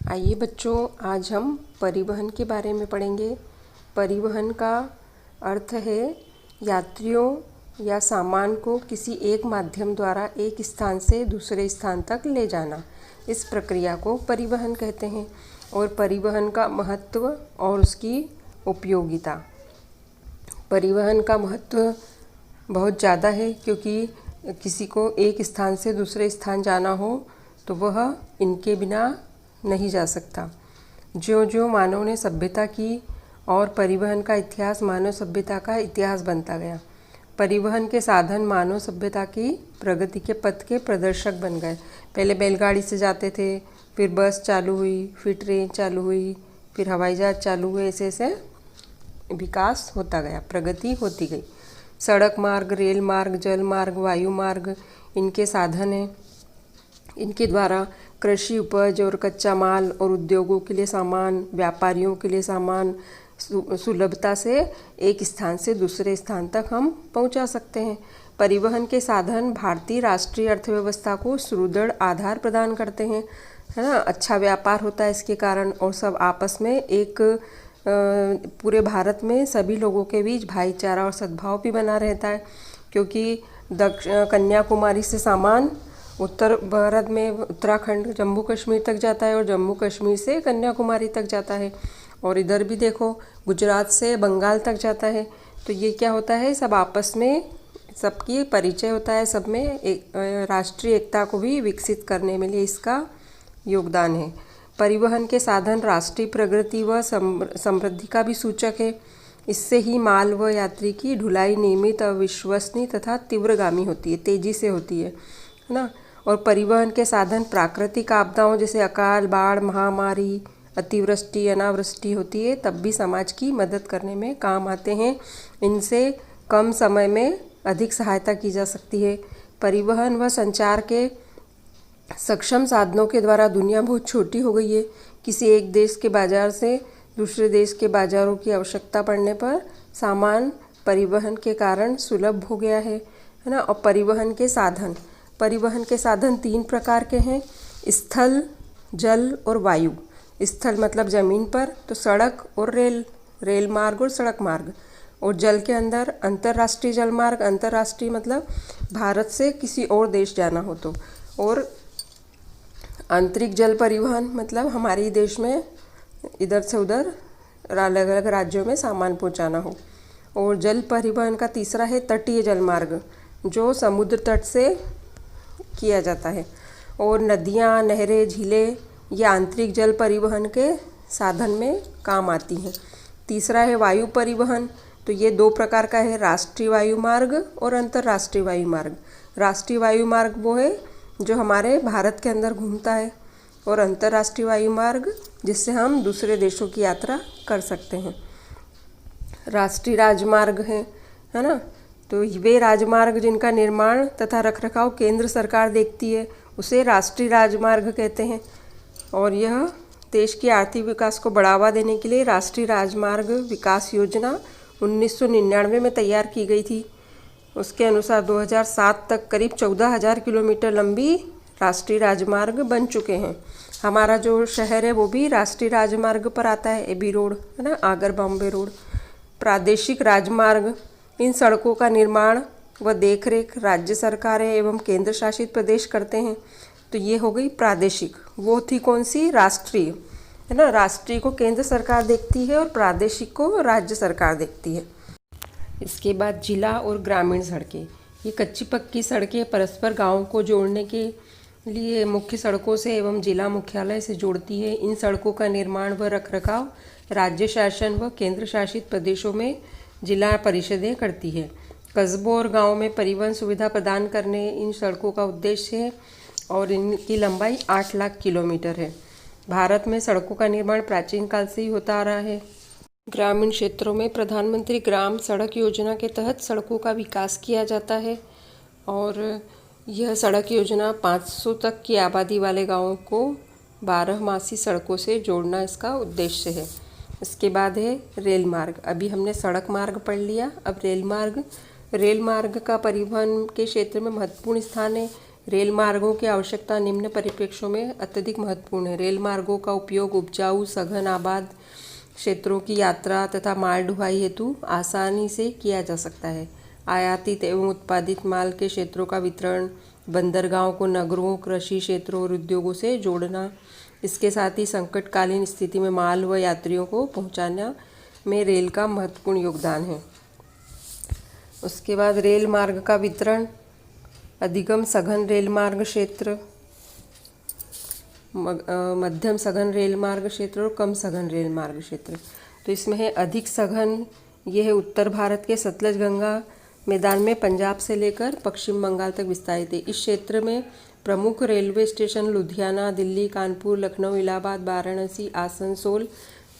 आइए बच्चों, आज हम परिवहन के बारे में पढ़ेंगे। परिवहन का अर्थ है यात्रियों या सामान को किसी एक माध्यम द्वारा एक स्थान से दूसरे स्थान तक ले जाना। इस प्रक्रिया को परिवहन कहते हैं। और परिवहन का महत्व और उसकी उपयोगिता। परिवहन का महत्व बहुत ज़्यादा है, क्योंकि किसी को एक स्थान से दूसरे स्थान जाना हो तो वह इनके बिना नहीं जा सकता। ज्यों ज्यों मानव ने सभ्यता की और परिवहन का इतिहास मानव सभ्यता का इतिहास बनता गया। परिवहन के साधन मानव सभ्यता की प्रगति के पथ के प्रदर्शक बन गए। पहले बैलगाड़ी से जाते थे, फिर बस चालू हुई, फिर ट्रेन चालू हुई, फिर हवाई जहाज चालू हुए। ऐसे ऐसे विकास होता गया, प्रगति होती गई। सड़क मार्ग, रेल मार्ग, जल मार्ग, वायु मार्ग इनके साधन हैं। इनके द्वारा कृषि उपज और कच्चा माल और उद्योगों के लिए सामान, व्यापारियों के लिए सामान सुलभता से एक स्थान से दूसरे स्थान तक हम पहुंचा सकते हैं। परिवहन के साधन भारतीय राष्ट्रीय अर्थव्यवस्था को सुदृढ़ आधार प्रदान करते हैं, है ना। अच्छा व्यापार होता है इसके कारण, और सब आपस में एक पूरे भारत में सभी लोगों के बीच भाईचारा और सद्भाव भी बना रहता है। क्योंकि कन्याकुमारी से सामान उत्तर भारत में उत्तराखंड, जम्मू कश्मीर तक जाता है, और जम्मू कश्मीर से कन्याकुमारी तक जाता है। और इधर भी देखो, गुजरात से बंगाल तक जाता है। तो ये क्या होता है, सब आपस में सबकी परिचय होता है, सब में एक राष्ट्रीय एकता को भी विकसित करने में लिए इसका योगदान है। परिवहन के साधन राष्ट्रीय प्रगति व समृद्धि का भी सूचक है। इससे ही माल व यात्री की ढुलाई नियमित, अविश्वसनीय तथा तीव्रगामी होती है, तेजी से होती है ना। और परिवहन के साधन प्राकृतिक आपदाओं जैसे अकाल, बाढ़, महामारी, अतिवृष्टि, अनावृष्टि होती है, तब भी समाज की मदद करने में काम आते हैं। इनसे कम समय में अधिक सहायता की जा सकती है। परिवहन व संचार के सक्षम साधनों के द्वारा दुनिया बहुत छोटी हो गई है। किसी एक देश के बाजार से दूसरे देश के बाजारों की आवश्यकता पड़ने पर सामान परिवहन के कारण सुलभ हो गया है ना। और परिवहन के साधन 3 प्रकार के हैं: स्थल, जल और वायु। स्थल मतलब ज़मीन पर, तो सड़क और रेल मार्ग और सड़क मार्ग। और जल के अंदर अंतर्राष्ट्रीय जल मार्ग, अंतर्राष्ट्रीय मतलब भारत से किसी और देश जाना हो तो। और आंतरिक जल परिवहन मतलब हमारे देश में इधर से उधर अलग अलग राज्यों में सामान पहुंचाना हो। और जल परिवहन का तीसरा है तटीय जल मार्ग, जो समुद्र तट से किया जाता है। और नदियाँ, नहरें, झीलें ये आंतरिक जल परिवहन के साधन में काम आती हैं। तीसरा है वायु परिवहन, तो ये 2 प्रकार का है: राष्ट्रीय वायु मार्ग और अंतर्राष्ट्रीय वायु मार्ग। राष्ट्रीय वायु मार्ग वो है जो हमारे भारत के अंदर घूमता है, और अंतर्राष्ट्रीय वायु मार्ग जिससे हम दूसरे देशों की यात्रा कर सकते हैं। राष्ट्रीय राजमार्ग है ना। तो वे राजमार्ग जिनका निर्माण तथा रखरखाव केंद्र सरकार देखती है, उसे राष्ट्रीय राजमार्ग कहते हैं। और यह देश के आर्थिक विकास को बढ़ावा देने के लिए राष्ट्रीय राजमार्ग विकास योजना 1999 में तैयार की गई थी। उसके अनुसार 2007 तक करीब 14,000 किलोमीटर लंबी राष्ट्रीय राजमार्ग बन चुके हैं। हमारा जो शहर है वो भी राष्ट्रीय राजमार्ग पर आता है, एबी रोड है ना, आगर बॉम्बे रोड। प्रादेशिक राजमार्ग, इन सड़कों का निर्माण व देखरेख राज्य सरकारें एवं केंद्र शासित प्रदेश करते हैं। तो ये हो गई प्रादेशिक। वो थी कौन सी? राष्ट्रीय, है ना। राष्ट्रीय को केंद्र सरकार देखती है और प्रादेशिक को राज्य सरकार देखती है। इसके बाद जिला और ग्रामीण सड़कें। ये कच्ची पक्की सड़कें परस्पर गाँव को जोड़ने के लिए मुख्य सड़कों से एवं जिला मुख्यालय से जोड़ती है। इन सड़कों का निर्माण व रखरखाव राज्य शासन व केंद्र शासित प्रदेशों में जिला परिषदें करती है। कस्बों और गाँव में परिवहन सुविधा प्रदान करने इन सड़कों का उद्देश्य है, और इनकी लंबाई 8 लाख किलोमीटर है। भारत में सड़कों का निर्माण प्राचीन काल से ही होता आ रहा है। ग्रामीण क्षेत्रों में प्रधानमंत्री ग्राम सड़क योजना के तहत सड़कों का विकास किया जाता है, और यह सड़क योजना 500 तक की आबादी वाले गाँवों को 12मासी सड़कों से जोड़ना इसका उद्देश्य है। इसके बाद है रेल मार्ग। अभी हमने सड़क मार्ग पढ़ लिया, अब रेल मार्ग। रेल मार्ग का परिवहन के क्षेत्र में महत्वपूर्ण स्थान है। रेल मार्गों की आवश्यकता निम्न परिप्रेक्ष्यों में अत्यधिक महत्वपूर्ण है। रेल मार्गों का उपयोग उपजाऊ सघन आबाद क्षेत्रों की यात्रा तथा माल ढुलाई हेतु आसानी से किया जा सकता है। आयातित एवं उत्पादित माल के क्षेत्रों का वितरण, बंदरगाहों को नगरों, कृषि क्षेत्रों और उद्योगों से जोड़ना, इसके साथ ही संकटकालीन स्थिति में माल व यात्रियों को पहुंचाना में रेल का महत्वपूर्ण योगदान है। उसके बाद रेल मार्ग का वितरण, अधिगम सघन रेल मार्ग क्षेत्र, मध्यम सघन रेल मार्ग क्षेत्र और कम सघन रेल मार्ग क्षेत्र। तो इसमें है अधिक सघन, ये है उत्तर भारत के सतलज गंगा मैदान में पंजाब से लेकर पश्चिम बंगाल तक विस्तारित है। इस क्षेत्र में प्रमुख रेलवे स्टेशन लुधियाना, दिल्ली, कानपुर, लखनऊ, इलाहाबाद, वाराणसी, आसनसोल,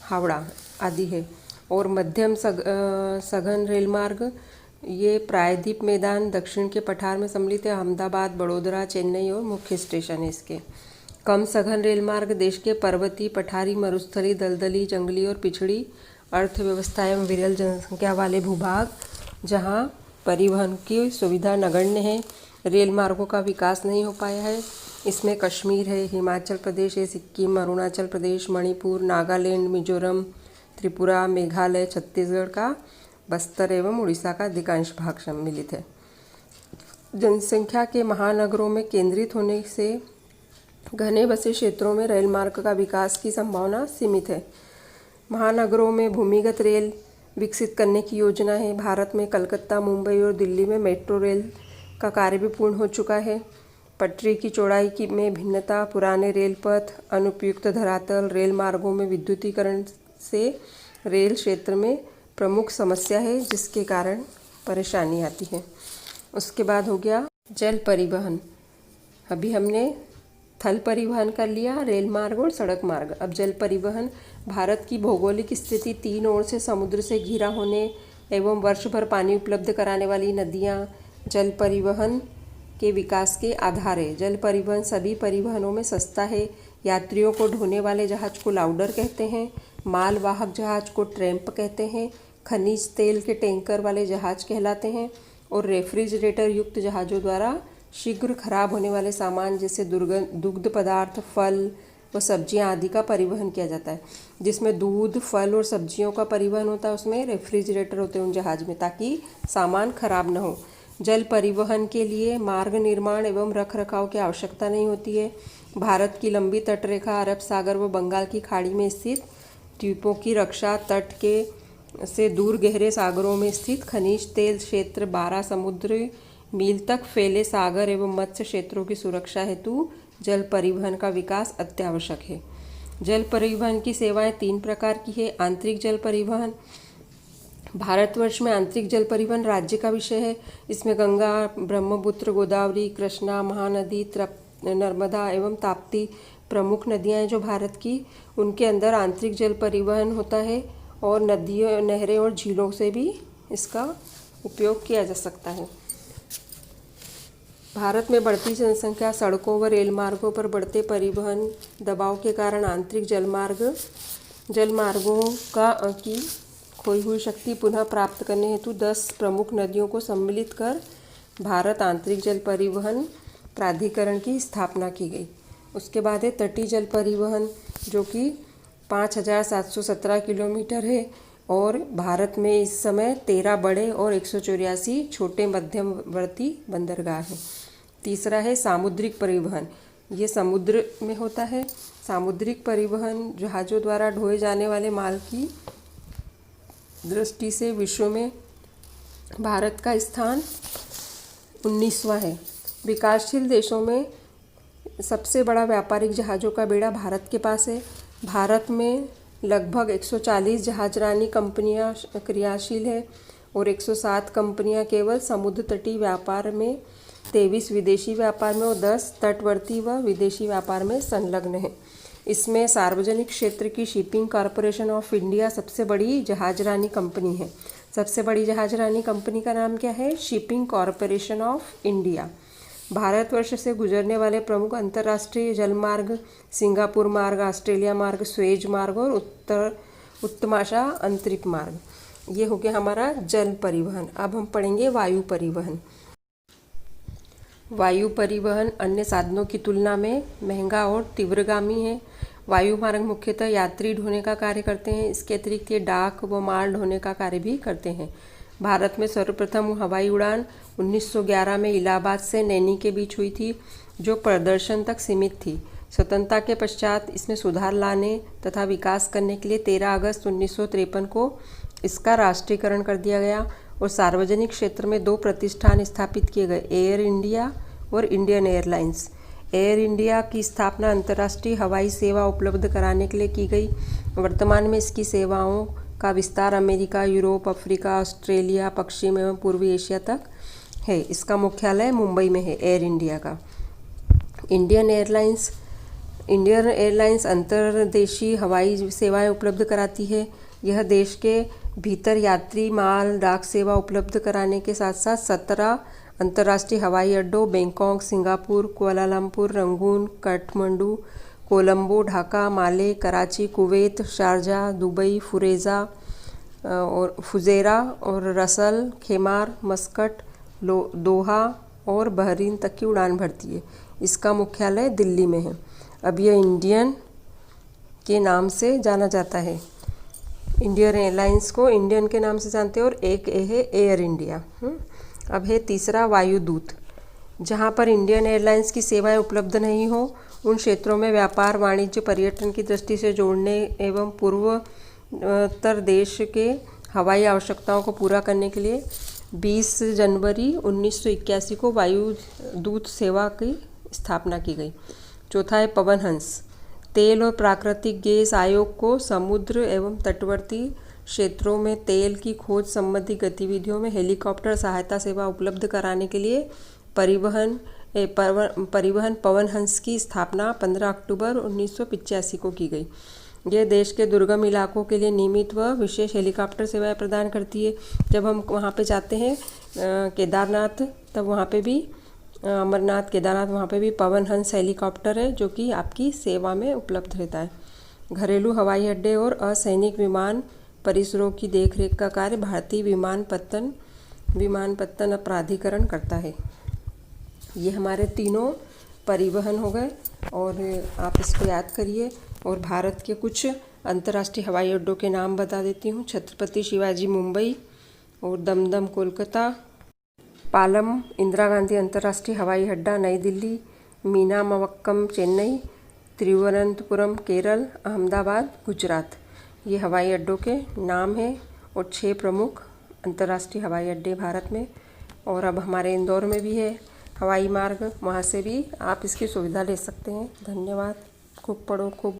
हावड़ा आदि है। और मध्यम सघन रेल मार्ग, ये प्रायद्वीप मैदान दक्षिण के पठार में सम्मिलित है। अहमदाबाद, बड़ोदरा, चेन्नई और मुख्य स्टेशन है इसके। कम सघन रेल मार्ग देश के पर्वतीय, पठारी, मरुस्थलीय, दलदली, जंगली और पिछड़ी अर्थव्यवस्था एवं विरल जनसंख्या वाले भूभाग जहां परिवहन की सुविधा नगण्य है, रेल मार्गों का विकास नहीं हो पाया है। इसमें कश्मीर है, हिमाचल प्रदेश है, सिक्किम, अरुणाचल प्रदेश, मणिपुर, नागालैंड, मिजोरम, त्रिपुरा, मेघालय, छत्तीसगढ़ का बस्तर एवं उड़ीसा का अधिकांश भाग सम्मिलित है। जनसंख्या के महानगरों में केंद्रित होने से घने बसे क्षेत्रों में रेल मार्ग का विकास की संभावना सीमित है। महानगरों में भूमिगत रेल विकसित करने की योजना है। भारत में कलकत्ता, मुंबई और दिल्ली में मेट्रो रेल का कार्य भी पूर्ण हो चुका है। पटरी की चौड़ाई की में भिन्नता, पुराने रेल पथ, अनुपयुक्त धरातल, रेल मार्गों में विद्युतीकरण से रेल क्षेत्र में प्रमुख समस्या है, जिसके कारण परेशानी आती है। उसके बाद हो गया जल परिवहन। अभी हमने थल परिवहन कर लिया, रेल मार्ग और सड़क मार्ग। अब जल परिवहन, भारत की भौगोलिक स्थिति तीन ओर से समुद्र से घिरा होने एवं वर्ष भर पानी उपलब्ध कराने वाली नदियाँ जल परिवहन के विकास के आधार है। जल परिवहन सभी परिवहनों में सस्ता है। यात्रियों को ढोने वाले जहाज को लाउडर कहते हैं, मालवाहक जहाज को ट्रैम्प कहते हैं, खनिज तेल के टैंकर वाले जहाज कहलाते हैं, और रेफ्रिजरेटर युक्त जहाज़ों द्वारा शीघ्र खराब होने वाले सामान जैसे दुग्ध पदार्थ, फल व सब्जियां आदि का परिवहन किया जाता है। जिसमें दूध, फल और सब्जियों का परिवहन होता है, उसमें रेफ्रिजरेटर होते हैं उन जहाज में, ताकि सामान खराब न हो। जल परिवहन के लिए मार्ग निर्माण एवं रख रखाव की आवश्यकता नहीं होती है। भारत की लंबी तटरेखा अरब सागर व बंगाल की खाड़ी में स्थित द्वीपों की रक्षा, तट के से दूर गहरे सागरों में स्थित खनिज तेल क्षेत्र, 12 समुद्र मील तक फैले सागर एवं मत्स्य क्षेत्रों की सुरक्षा हेतु जल परिवहन का विकास अत्यावश्यक है। जल परिवहन की सेवाएं तीन प्रकार की है। आंतरिक जल परिवहन, भारतवर्ष में आंतरिक जल परिवहन राज्य का विषय है। इसमें गंगा, ब्रह्मपुत्र, गोदावरी, कृष्णा, महानदी, नर्मदा एवं ताप्ती प्रमुख नदियां हैं जो भारत की, उनके अंदर आंतरिक जल परिवहन होता है। और नदियों, नहरें और झीलों से भी इसका उपयोग किया जा सकता है। भारत में बढ़ती जनसंख्या, सड़कों व रेल मार्गों पर बढ़ते परिवहन दबाव के कारण आंतरिक जल मार्गों की खोई हुई शक्ति पुनः प्राप्त करने हेतु 10 प्रमुख नदियों को सम्मिलित कर भारत आंतरिक जल परिवहन प्राधिकरण की स्थापना की गई। उसके बाद है तटीय जल परिवहन, जो कि 5717 किलोमीटर है और भारत में इस समय 13 बड़े और 184 छोटे मध्यमवर्ती बंदरगाह हैं। तीसरा है सामुद्रिक परिवहन, ये समुद्र में होता है। सामुद्रिक परिवहन जहाज़ों द्वारा ढोए जाने वाले माल की दृष्टि से विश्व में भारत का स्थान 19वां है। विकासशील देशों में सबसे बड़ा व्यापारिक जहाज़ों का बेड़ा भारत के पास है। भारत में लगभग 140 जहाजरानी कंपनियां क्रियाशील है और 107 कंपनियां केवल समुद्र तटीय व्यापार में, 23 विदेशी व्यापार में और 10 तटवर्ती व विदेशी व्यापार में संलग्न है। इसमें सार्वजनिक क्षेत्र की शिपिंग कॉरपोरेशन ऑफ इंडिया सबसे बड़ी जहाजरानी कंपनी है। सबसे बड़ी जहाजरानी कंपनी का नाम क्या है? Shipping corporation of India. Bharatvarsh से गुजरने वाले प्रमुख अंतर्राष्ट्रीय जलमार्ग सिंगापुर मार्ग, ऑस्ट्रेलिया मार्ग, स्वेज मार्ग और उत्तमाशा अंतरिक्ष मार्ग। ये हो गया हमारा जल परिवहन। अब हम पढ़ेंगे वायु परिवहन। वायु परिवहन अन्य साधनों की तुलना में महंगा और तीव्रगामी है। वायु मार्ग मुख्यतः यात्री ढोने का कार्य करते हैं। इसके अतिरिक्त ये डाक व माल ढोने का कार्य भी करते हैं। भारत में सर्वप्रथम हवाई उड़ान 1911 में इलाहाबाद से नैनी के बीच हुई थी, जो प्रदर्शन तक सीमित थी। स्वतंत्रता के पश्चात इसमें सुधार लाने तथा विकास करने के लिए 13 अगस्त 1953 को इसका राष्ट्रीयकरण कर दिया गया और सार्वजनिक क्षेत्र में 2 प्रतिष्ठान स्थापित किए गए, एयर इंडिया और इंडियन एयरलाइंस। एयर इंडिया की स्थापना अंतर्राष्ट्रीय हवाई सेवा उपलब्ध कराने के लिए की गई। वर्तमान में इसकी सेवाओं का विस्तार अमेरिका, यूरोप, अफ्रीका, ऑस्ट्रेलिया, पश्चिम एवं पूर्वी एशिया तक है। इसका मुख्यालय मुंबई में है एयर इंडिया का। इंडियन एयरलाइंस अंतर्देशीय हवाई सेवाएं उपलब्ध कराती है। यह देश के भीतर यात्री, माल, डाक सेवा उपलब्ध कराने के साथ साथ 17 अंतर्राष्ट्रीय हवाई अड्डों Bangkok, Singapore, Kuala Lumpur, Rangoon, Kathmandu, Colombo, Dhaka, Male, Karachi, Kuwait, Sharjah, Dubai, Fujairah और रसल, खेमार, मस्कट, दोहा और बहरीन तक की उड़ान भरती है। इसका मुख्यालय दिल्ली में है। अब यह इंडियन के नाम से जाना जाता है। इंडियन एयरलाइंस को इंडियन के नाम से जानते हैं और एक है एयर इंडिया। अब है तीसरा वायुदूत। जहां पर इंडियन एयरलाइंस की सेवाएं उपलब्ध नहीं हो, उन क्षेत्रों में व्यापार, वाणिज्य, पर्यटन की दृष्टि से जोड़ने एवं पूर्वोत्तर देश के हवाई आवश्यकताओं को पूरा करने के लिए 20 जनवरी 1981 को वायुदूत सेवा की स्थापना की गई। चौथा है पवन हंस। तेल और प्राकृतिक गैस आयोग को समुद्र एवं तटवर्ती क्षेत्रों में तेल की खोज संबंधी गतिविधियों में हेलीकॉप्टर सहायता सेवा उपलब्ध कराने के लिए परिवहन पवन हंस की स्थापना 15 अक्टूबर 1985 को की गई। यह देश के दुर्गम इलाकों के लिए नियमित व विशेष हेलीकॉप्टर सेवाएं प्रदान करती है। जब हम वहाँ पे जाते हैं केदारनाथ, तब वहाँ पे भी अमरनाथ, केदारनाथ, वहाँ पे भी पवन हंस हेलीकॉप्टर है जो कि आपकी सेवा में उपलब्ध रहता है। घरेलू हवाई अड्डे और असैनिक विमान परिसरों की देखरेख का कार्य भारतीय विमानपत्तन प्राधिकरण करता है। ये हमारे तीनों परिवहन हो गए और आप इसको याद करिए। और भारत के कुछ अंतर्राष्ट्रीय हवाई अड्डों के नाम बता देती हूँ। छत्रपति शिवाजी मुंबई और दमदम कोलकाता, पालम इंदिरा गांधी अंतर्राष्ट्रीय हवाई अड्डा नई दिल्ली, मीनामवक्कम चेन्नई, तिरुवनंतपुरम केरल, अहमदाबाद गुजरात। ये हवाई अड्डों के नाम हैं और 6 प्रमुख अंतर्राष्ट्रीय हवाई अड्डे भारत में। और अब हमारे इंदौर में भी है हवाई मार्ग, वहाँ से भी आप इसकी सुविधा ले सकते हैं। धन्यवाद। खूब पढ़ो, खूब